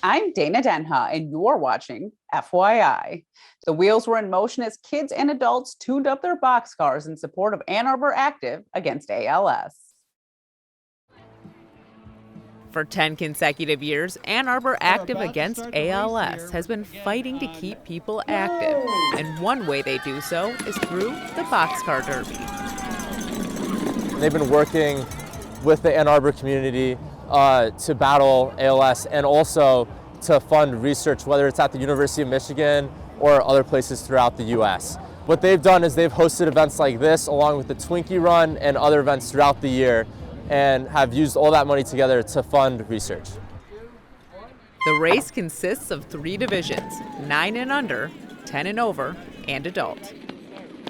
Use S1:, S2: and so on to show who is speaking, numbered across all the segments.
S1: I'm Dana Denha, and you're watching FYI. The wheels were in motion as kids and adults tuned up their boxcars in support of Ann Arbor Active against ALS.
S2: For 10 consecutive years, Ann Arbor Active Against ALS has been fighting to keep people active. And one way they do so is through the Boxcar Derby.
S3: They've been working with the Ann Arbor community to battle ALS and also to fund research, whether it's at the University of Michigan or other places throughout the US. What they've done is they've hosted events like this along with the Twinkie Run and other events throughout the year and have used all that money together to fund research.
S2: The race consists of 3 divisions, 9 and under, 10 and over, and adult.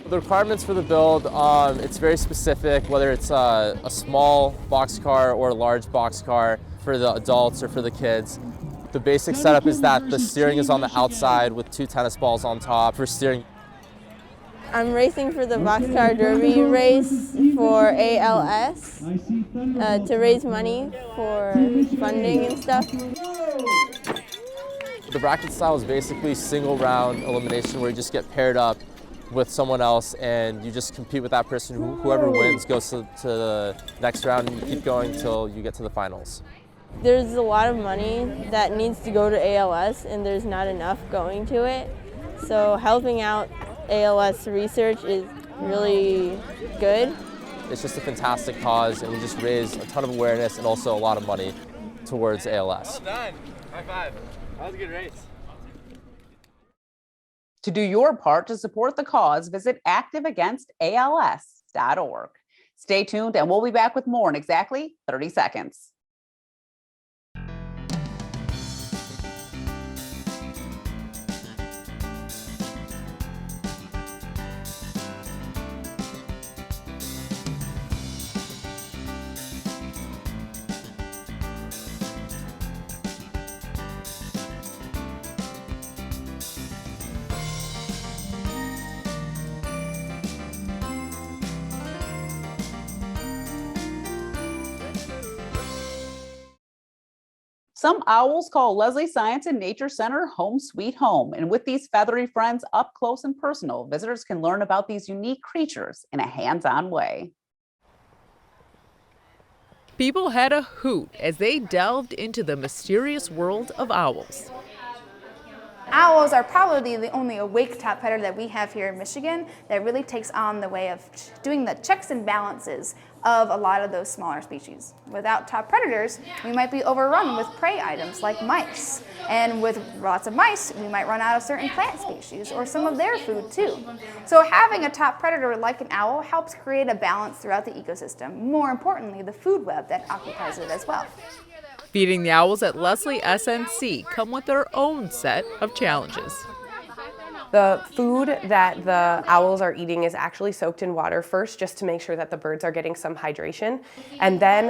S3: The requirements for the build, it's very specific, whether it's a small boxcar or a large boxcar for the adults or for the kids. The basic setup is that the steering is on the outside with 2 tennis balls on top for steering.
S4: I'm racing for the Boxcar Derby race for ALS to raise money for funding and stuff.
S3: The bracket style is basically single round elimination where you just get paired up with someone else and you just compete with that person. Whoever wins goes to the next round and you keep going until you get to the finals.
S4: There's a lot of money that needs to go to ALS and there's not enough going to it. So helping out ALS research is really good.
S3: It's just a fantastic cause and we just raise a ton of awareness and also a lot of money towards ALS.
S5: Well done. High five. That was a good race.
S1: To do your part to support the cause, visit activeagainstals.org. Stay tuned and we'll be back with more in exactly 30 seconds. Some owls call Leslie Science and Nature Center home sweet home. And with these feathery friends up close and personal, visitors can learn about these unique creatures in a hands-on way.
S2: People had a hoot as they delved into the mysterious world of owls.
S6: Owls are probably the only awake top predator that we have here in Michigan that really takes on the way of doing the checks and balances of a lot of those smaller species. Without top predators, we might be overrun with prey items like mice. And with lots of mice, we might run out of certain plant species or some of their food too. So having a top predator like an owl helps create a balance throughout the ecosystem. More importantly, the food web that occupies it as well.
S2: Feeding the owls at Leslie SNC come with their own set of challenges.
S7: The food that the owls are eating is actually soaked in water first, just to make sure that the birds are getting some hydration. And then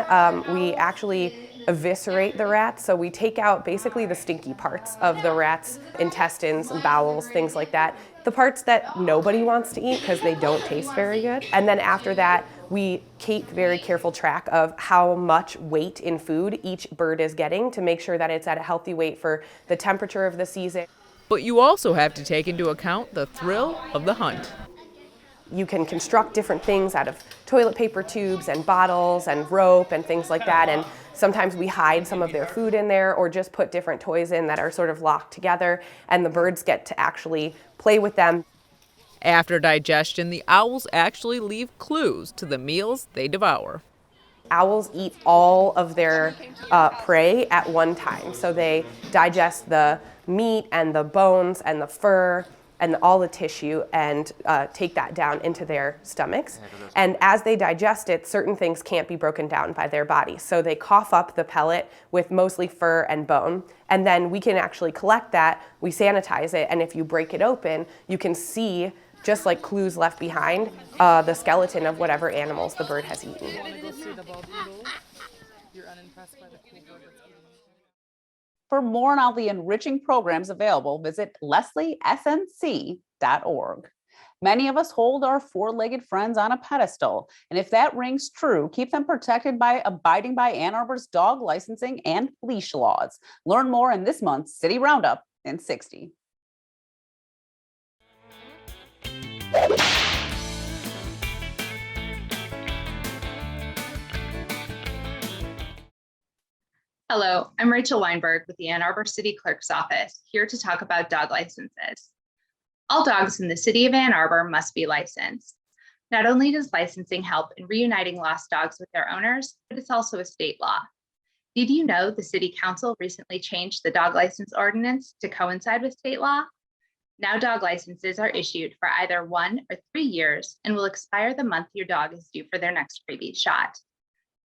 S7: we actually eviscerate the rats. So we take out basically the stinky parts of the rats, intestines, bowels, things like that. The parts that nobody wants to eat because they don't taste very good. And then after that, we keep very careful track of how much weight in food each bird is getting to make sure that it's at a healthy weight for the temperature of the season.
S2: But you also have to take into account the thrill of the hunt.
S7: You can construct different things out of toilet paper tubes and bottles and rope and things like that. And sometimes we hide some of their food in there or just put different toys in that are sort of locked together and the birds get to actually play with them.
S2: After digestion, the owls actually leave clues to the meals they devour.
S7: Owls eat all of their prey at one time. So they digest the meat and the bones and the fur and all the tissue and take that down into their stomachs. And as they digest it, certain things can't be broken down by their body. So they cough up the pellet with mostly fur and bone. And then we can actually collect that, we sanitize it, and if you break it open, you can see, just like clues left behind, the skeleton of whatever animals the bird has eaten.
S1: For more on all the enriching programs available, visit lesliesnc.org. Many of us hold our four-legged friends on a pedestal, and if that rings true, keep them protected by abiding by Ann Arbor's dog licensing and leash laws. Learn more in this month's City Roundup in 60.
S8: Hello, I'm Rachel Weinberg with the Ann Arbor City Clerk's Office, here to talk about dog licenses. All dogs in the city of Ann Arbor must be licensed. Not only does licensing help in reuniting lost dogs with their owners, but it's also a state law. Did you know the City Council recently changed the dog license ordinance to coincide with state law? Now dog licenses are issued for either 1 or 3 years and will expire the month your dog is due for their next rabies shot.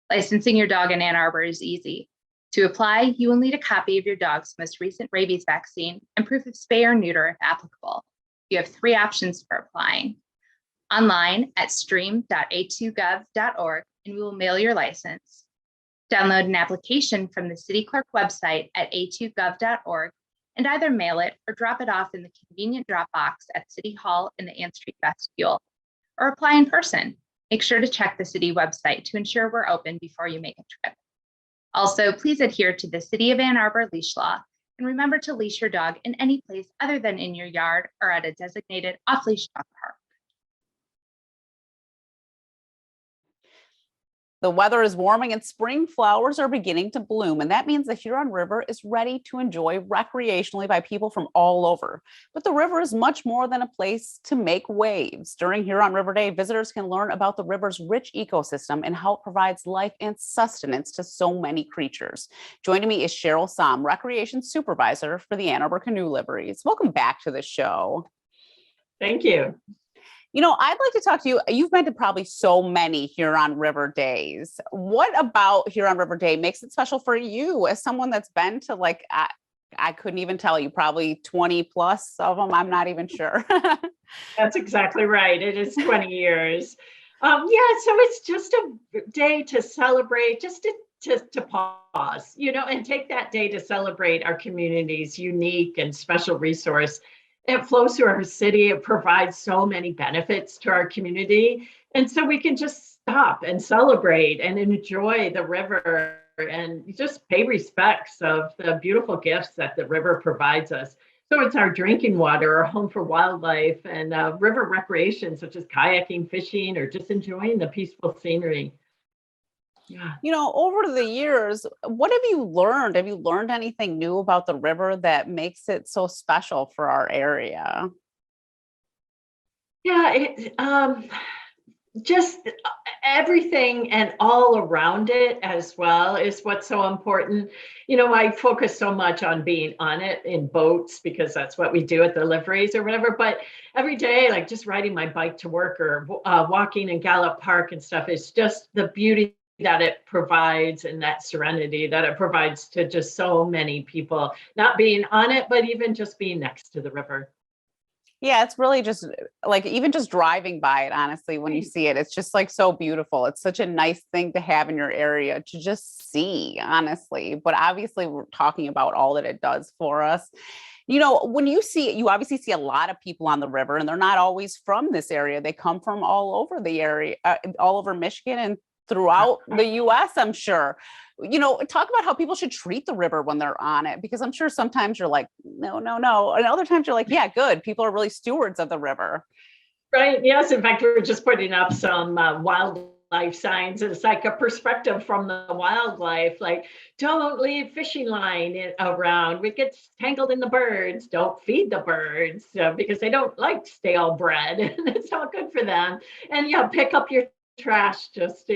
S8: Licensing your dog in Ann Arbor is easy. To apply, you will need a copy of your dog's most recent rabies vaccine and proof of spay or neuter if applicable. You have 3 options for applying. Online at stream.a2gov.org, and we will mail your license. Download an application from the City Clerk website at a2gov.org and either mail it or drop it off in the convenient drop box at City Hall in the Ann Street vestibule, or apply in person. Make sure to check the city website to ensure we're open before you make a trip. Also, please adhere to the City of Ann Arbor leash law and remember to leash your dog in any place other than in your yard or at a designated off-leash dog park.
S1: The weather is warming and spring flowers are beginning to bloom, and that means the Huron River is ready to enjoy recreationally by people from all over. But the river is much more than a place to make waves. During Huron River Day, visitors can learn about the river's rich ecosystem and how it provides life and sustenance to so many creatures. Joining me is Cheryl Saam, Recreation Supervisor for the Ann Arbor Canoe Liveries. Welcome back to the show.
S9: Thank you.
S1: You know, I'd like to talk to you. You've been to probably so many Huron River Days. What about Huron River Day makes it special for you as someone that's been to, like, I couldn't even tell you, probably 20 plus of them. I'm not even sure.
S9: That's exactly right. It is 20 years. Yeah, so it's just a day to celebrate, just to pause, you know, and take that day to celebrate our community's unique and special resource. It flows through our city. It provides so many benefits to our community. And so we can just stop and celebrate and enjoy the river and just pay respects of the beautiful gifts that the river provides us. So it's our drinking water, our home for wildlife, and river recreation, such as kayaking, fishing, or just enjoying the peaceful scenery. Yeah.
S1: You know, over the years, what have you learned? Have you learned anything new about the river that makes it so special for our area?
S9: Yeah, just everything and all around it as well is what's so important. You know, I focus so much on being on it in boats because that's what we do at the liveries or whatever. But every day, like just riding my bike to work or walking in Gallup Park and stuff, is just the beauty that it provides and that serenity that it provides to just so many people, not being on it, but even just being next to the river.
S1: Yeah, it's really just like, even just driving by it, honestly, when you see it, it's just like so beautiful. It's such a nice thing to have in your area to just see, honestly. But obviously, we're talking about all that it does for us. You know, when you see it, you obviously see a lot of people on the river, and they're not always from this area. They come from all over the area, all over Michigan and throughout the US, I'm sure. You know, talk about how people should treat the river when they're on it, because I'm sure sometimes you're like, no. And other times you're like, yeah, good. People are really stewards of the river.
S9: Right. Yes. In fact, we were just putting up some wildlife signs. It's like a perspective from the wildlife, like, don't leave fishing line around. It gets tangled in the birds. Don't feed the birds because they don't like stale bread and it's not good for them. And yeah, pick up your trash, just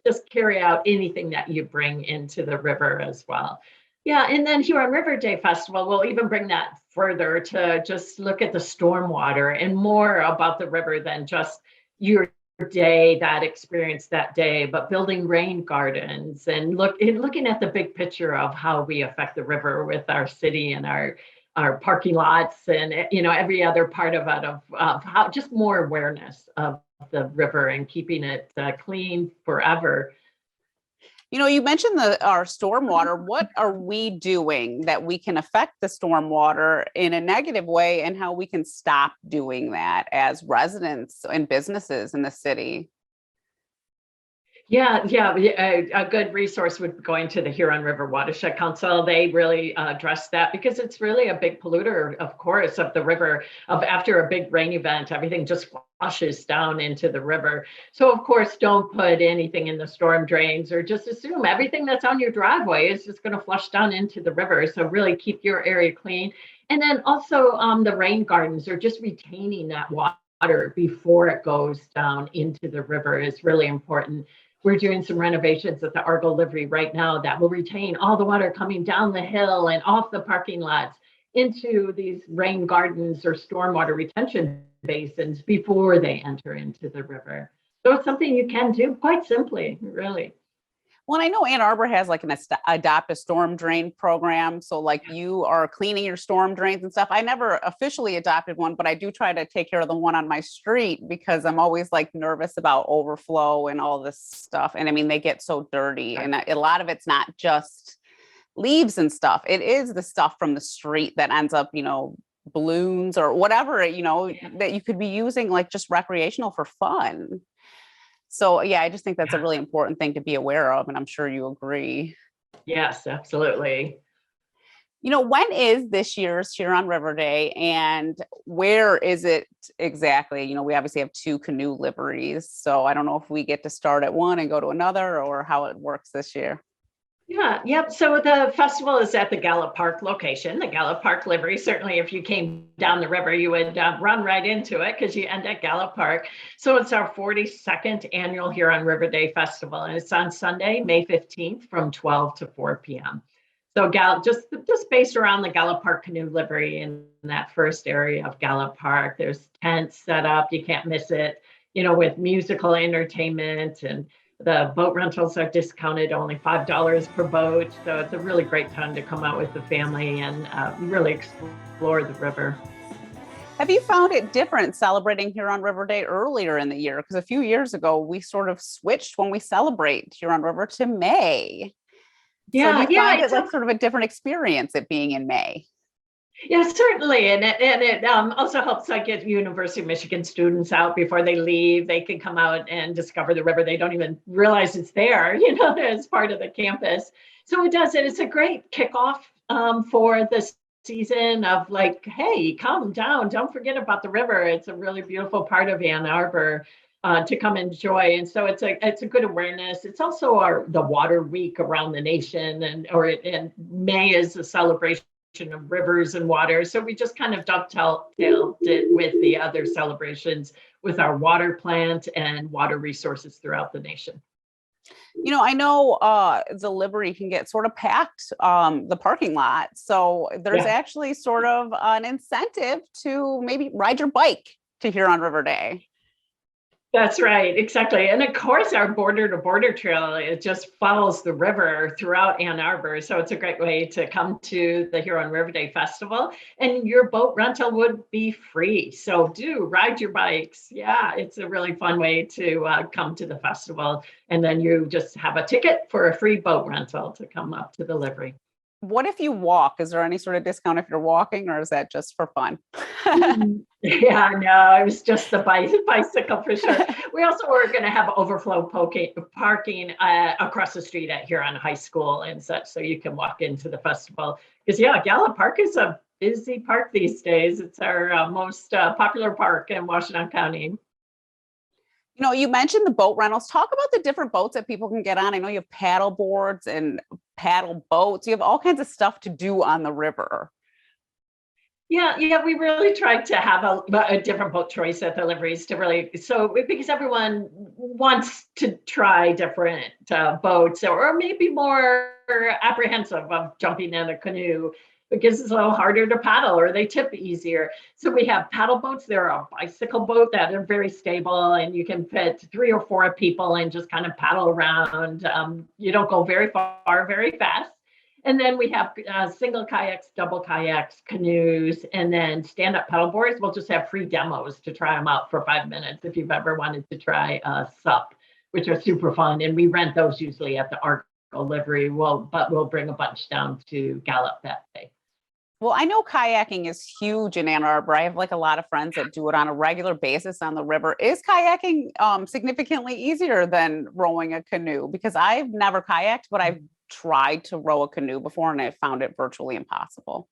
S9: just carry out anything that you bring into the river as well. Yeah, and then Huron River Day Festival will even bring that further to just look at the stormwater and more about the river than just your day, that experience that day, but building rain gardens and looking at the big picture of how we affect the river with our city and our parking lots and every other part of it, of how just more awareness of the river and keeping it clean forever.
S1: You mentioned our stormwater. What are we doing that we can affect the stormwater in a negative way, and how we can stop doing that as residents and businesses in the city?
S9: Yeah, a good resource would be going to the Huron River Watershed Council. They really address that because it's really a big polluter, of course, of the river. Of after a big rain event, everything just flushes down into the river. So of course, don't put anything in the storm drains, or just assume everything that's on your driveway is just going to flush down into the river. So really keep your area clean. And then also the rain gardens, or just retaining that water before it goes down into the river, is really important. We're doing some renovations at the Argo Livery right now that will retain all the water coming down the hill and off the parking lots into these rain gardens or stormwater retention basins before they enter into the river. So it's something you can do quite simply, really.
S1: Well, I know Ann Arbor has like an adopt a storm drain program. So like you are cleaning your storm drains and stuff. I never officially adopted one, but I do try to take care of the one on my street because I'm always like nervous about overflow and all this stuff. And I mean, they get so dirty, and a lot of it's not just leaves and stuff. It is the stuff from the street that ends up, balloons or whatever, that you could be using like just recreational for fun. So yeah, I just think that's a really important thing to be aware of, and I'm sure you agree.
S9: Yes, absolutely.
S1: When is this year's Huron River Day, and where is it exactly? We obviously have 2 canoe liveries, so I don't know if we get to start at one and go to another, or how it works this year.
S9: Yeah, yep. So the festival is at the Gallup Park location, the Gallup Park Livery. Certainly, if you came down the river, you would run right into it because you end at Gallup Park. So it's our 42nd annual Huron River Day Festival, and it's on Sunday, May 15th from 12 to 4 p.m. So just based around the Gallup Park Canoe Livery in that first area of Gallup Park, there's tents set up. You can't miss it, with musical entertainment, and the boat rentals are discounted, only $5 per boat. So it's a really great time to come out with the family and really explore the river.
S1: Have you found it different celebrating Huron River Day earlier in the year? Because a few years ago, we sort of switched when we celebrate Huron River to May.
S9: Yeah,
S1: so do you find it like sort of a different experience, it being in May?
S9: Yeah, certainly. And it also helps get University of Michigan students out before they leave. They can come out and discover the river. They don't even realize it's there, as part of the campus. So it does. And it's a great kickoff for the season of like, hey, come down. Don't forget about the river. It's a really beautiful part of Ann Arbor to come enjoy. And so it's a good awareness. It's also the water week around the nation, and May is a celebration of rivers and water. So we just kind of dovetailed it with the other celebrations with our water plant and water resources throughout the nation.
S1: I know the livery can get sort of packed, the parking lot. So there's actually sort of an incentive to maybe ride your bike to Huron River Day.
S9: That's right, exactly. And of course, our border to border trail, it just follows the river throughout Ann Arbor. So it's a great way to come to the Huron River Day Festival, and your boat rental would be free. So do ride your bikes. Yeah, it's a really fun way to come to the festival. And then you just have a ticket for a free boat rental to come up to the livery.
S1: What if you walk? Is there any sort of discount if you're walking, or is that just for fun?
S9: Yeah, no, it was just the bicycle for sure. We also were going to have overflow parking across the street at Huron High School and such, so you can walk into the festival. Because Gallup Park is a busy park these days. It's our most popular park in Washington County.
S1: You mentioned the boat rentals. Talk about the different boats that people can get on. I know you have paddle boards and paddle boats. You have all kinds of stuff to do on the river.
S9: Yeah, we really tried to have a different boat choice at the liveries because everyone wants to try different boats, or maybe more apprehensive of jumping in a canoe because it's a little harder to paddle, or they tip easier. So we have paddle boats. They're a bicycle boat that are very stable, and you can fit 3 or 4 people and just kind of paddle around. You don't go very far, very fast. And then we have single kayaks, double kayaks, canoes, and then stand-up paddle boards. We'll just have free demos to try them out for 5 minutes if you've ever wanted to try SUP, which are super fun. And we rent those usually at the Argo livery. But we'll bring a bunch down to Gallup that day.
S1: Well, I know kayaking is huge in Ann Arbor. I have like a lot of friends that do it on a regular basis on the river. Is kayaking significantly easier than rowing a canoe? Because I've never kayaked, but I've tried to row a canoe before and I found it virtually impossible.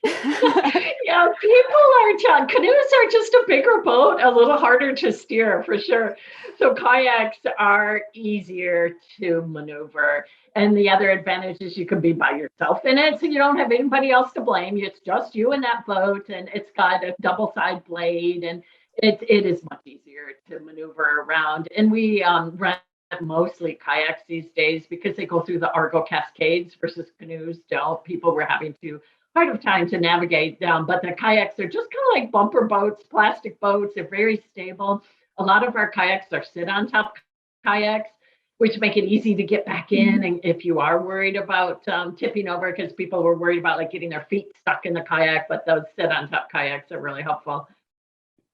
S9: Yeah, canoes are just a bigger boat, a little harder to steer for sure. So kayaks are easier to maneuver. And the other advantage is you can be by yourself in it, so you don't have anybody else to blame. It's just you and that boat, and it's got a double side blade, and it is much easier to maneuver around. And we rent mostly kayaks these days because they go through the Argo Cascades versus canoes don't. People were having to hard of time to navigate down, but the kayaks are just kind of like bumper boats, plastic boats. They're very stable. A lot of our kayaks are sit on top kayaks, which make it easy to get back in. And if you are worried about tipping over, because people were worried about like getting their feet stuck in the kayak, but those sit on top kayaks are really helpful.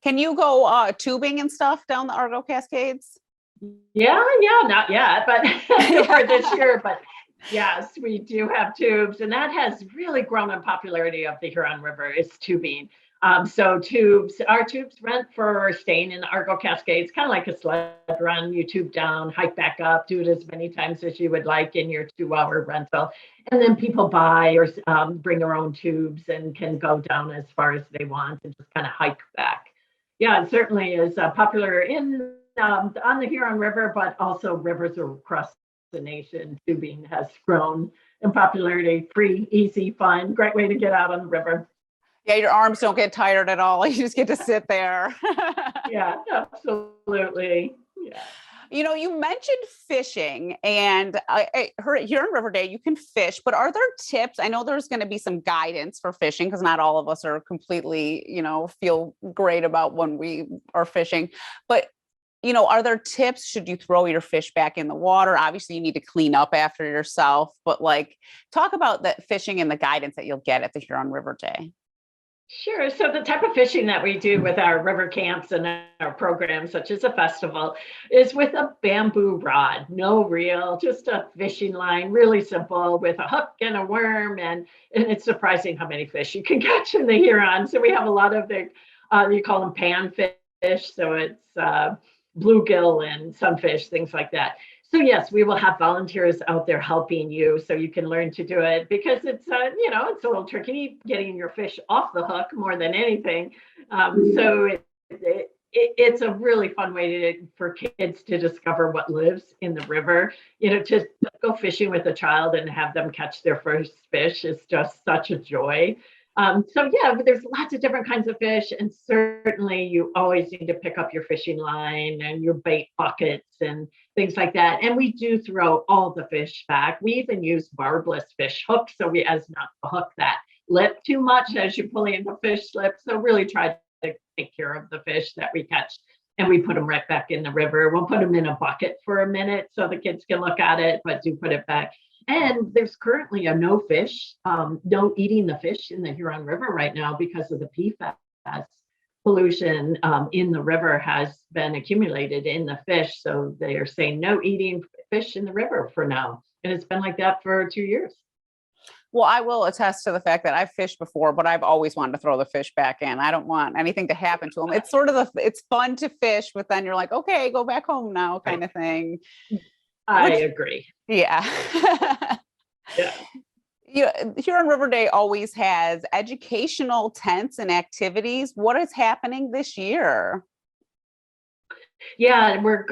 S1: Can you go tubing and stuff down the Argo Cascades?
S9: Yeah, not yet, but for this year. But yes, we do have tubes, and that has really grown in popularity of the Huron River is tubing. So our tubes rent for staying in the Argo Cascades, kind of like a sled run. You tube down, hike back up, do it as many times as you would like in your 2-hour rental. And then people buy or bring their own tubes and can go down as far as they want and just kind of hike back. Yeah, it certainly is popular on the Huron River, but also rivers across the nation. Tubing has grown in popularity. Free, easy, fun, great way to get out on the river.
S1: Yeah, your arms don't get tired at all. You just get to sit there.
S9: Yeah, absolutely. Yeah.
S1: You know, you mentioned fishing, and I heard here in River Day, you can fish, but are there tips? I know there's going to be some guidance for fishing because not all of us are completely, feel great about when we are fishing, but are there tips? Should you throw your fish back in the water? Obviously, you need to clean up after yourself, but talk about that fishing and the guidance that you'll get at the Huron River Day.
S9: Sure. So the type of fishing that we do with our river camps and our programs, such as a festival, is with a bamboo rod, no reel, just a fishing line, really simple with a hook and a worm. And it's surprising how many fish you can catch in the Huron. So we have a lot of the, you call them panfish. So it's bluegill and sunfish, things like that. So yes, we will have volunteers out there helping you so you can learn to do it because it's, it's a little tricky getting your fish off the hook more than anything. So it's a really fun way for kids to discover what lives in the river. To go fishing with a child and have them catch their first fish is just such a joy. So yeah, there's lots of different kinds of fish, and certainly you always need to pick up your fishing line and your bait buckets and things like that. And we do throw all the fish back. We even use barbless fish hooks, so as not to hook that lip too much as you're pulling the fish slip. So really try to take care of the fish that we catch, and we put them right back in the river. We'll put them in a bucket for a minute so the kids can look at it, but do put it back. And there's currently a no eating the fish in the Huron River right now because of the PFAS pollution in the river has been accumulated in the fish. So they are saying no eating fish in the river for now. And it's been like that for 2 years.
S1: Well, I will attest to the fact that I've fished before, but I've always wanted to throw the fish back in. I don't want anything to happen to them. It's sort of it's fun to fish, but then you're like, okay, go back home now kind of thing.
S9: I agree.
S1: Yeah.
S9: Yeah.
S1: Huron River Day always has educational tents and activities. What is happening this year?
S9: Yeah, we're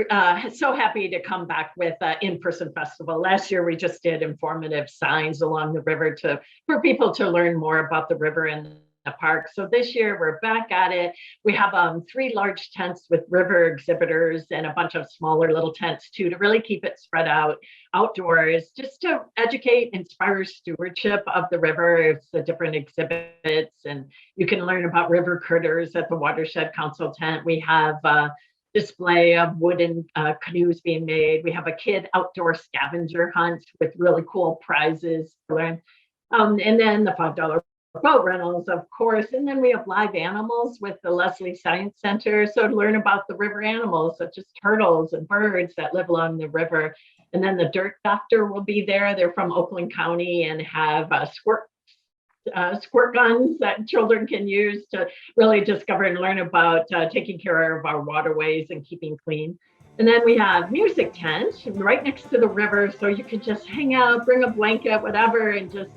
S9: so happy to come back with an in-person festival. Last year, we just did informative signs along the river for people to learn more about the river and the park. So this year, we're back at it. We have 3 large tents with river exhibitors and a bunch of smaller little tents too, to really keep it spread out outdoors, just to educate, inspire stewardship of the river. It's the different exhibits, and you can learn about river critters at the Watershed Council tent. We have display of wooden canoes being made. We have a kid outdoor scavenger hunt with really cool prizes to learn. And then the $5 boat rentals, of course. And then we have live animals with the Leslie Science Center. So to learn about the river animals, such as turtles and birds that live along the river. And then the Dirt Doctor will be there. They're from Oakland County and have squirt guns that children can use to really discover and learn about taking care of our waterways and keeping clean. And then we have music tent right next to the river, so you can just hang out, bring a blanket, whatever, and just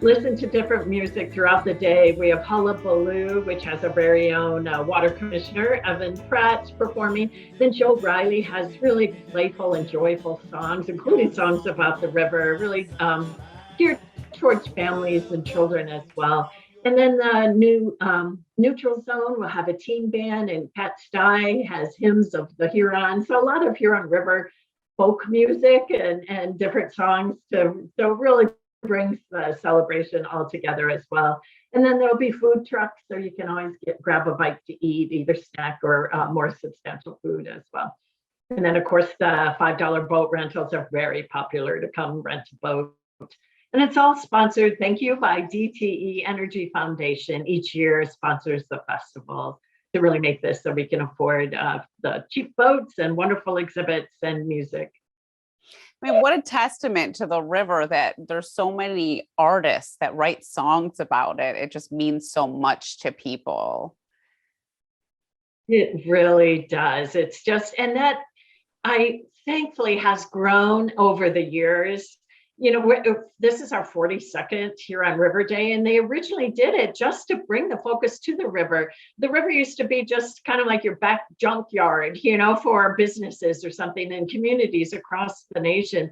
S9: listen to different music throughout the day. We have Hullabaloo, which has our very own water commissioner, Evan Pratt, performing. Then Joe Riley has really playful and joyful songs, including songs about the river, really geared towards families and children as well. And then the new neutral zone will have a teen band, and Pat Stye has hymns of the Huron. So a lot of Huron River folk music and different songs to really brings the celebration all together as well. And then there'll be food trucks, so you can always grab a bite to eat, either snack or more substantial food as well. And then of course the $5 boat rentals are very popular to come rent a boat. And it's all sponsored, thank you, by DTE Energy Foundation. Each year sponsors the festival to really make this so we can afford the cheap boats and wonderful exhibits and music.
S1: I mean, what a testament to the river that there's so many artists that write songs about it. It just means so much to people.
S9: It really does. It's just, and that I thankfully has grown over the years. You know, this is our 42nd Huron River Day, and they originally did it just to bring the focus to the river. The river used to be just kind of like your back junkyard, you know, for businesses or something in communities across the nation.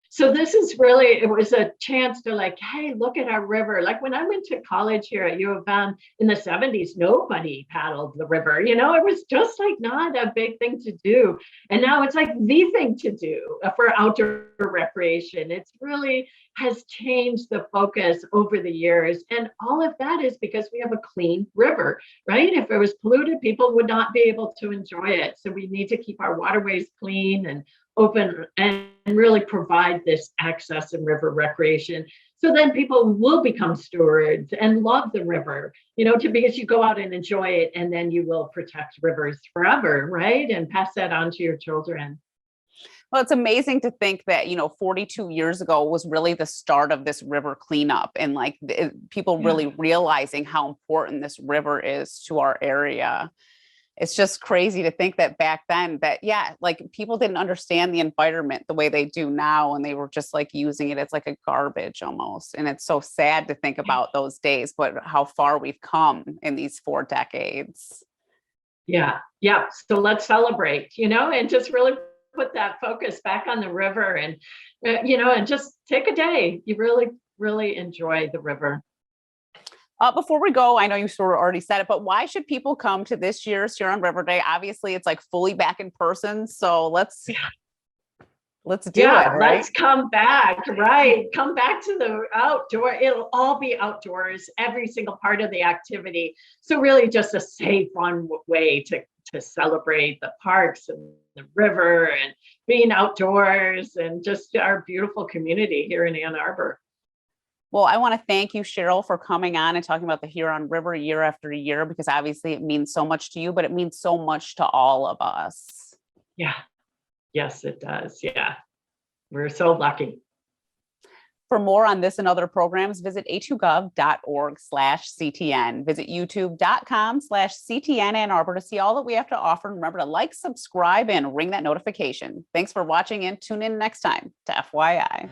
S9: So this is really, it was a chance to like, hey, look at our river. Like when I went to college here at U of M in the 70s, nobody paddled the river. You know, it was just like not a big thing to do. And now it's like the thing to do for outdoor recreation. It's really has changed the focus over the years. And all of that is because we have a clean river, right? If it was polluted, people would not be able to enjoy it. So we need to keep our waterways clean and open and really provide this access and river recreation. So then people will become stewards and love the river, you know, because you go out and enjoy it, and then you will protect rivers forever, right? And pass that on to your children.
S1: Well, it's amazing to think that, you know, 42 years ago was really the start of this river cleanup, and like people really realizing how important this river is to our area. It's just crazy to think that back then that, like people didn't understand the environment the way they do now. And they were just like using it as like a garbage almost. And it's so sad to think about those days, but how far we've come in these 4 decades.
S9: Yeah. So let's celebrate, you know, and just really put that focus back on the river and, you know, and just take a day. You really, really enjoy the river.
S1: Before we go, I know you sort of already said it, but why should people come to this year's Huron River Day? Obviously, it's like fully back in person. So let's do it. Right?
S9: Let's come back, right? Come back to the outdoor. It'll all be outdoors, every single part of the activity. So really just a safe, fun way to celebrate the parks and the river and being outdoors and just our beautiful community here in Ann Arbor.
S1: Well, I want to thank you, Cheryl, for coming on and talking about the Huron River year after year, because obviously it means so much to you, but it means so much to all of us.
S9: Yeah. Yes, it does. Yeah. We're so lucky.
S1: For more on this and other programs, visit a2gov.org/CTN. Visit youtube.com/CTN Ann Arbor to see all that we have to offer. And remember to like, subscribe, and ring that notification. Thanks for watching, and tune in next time to FYI.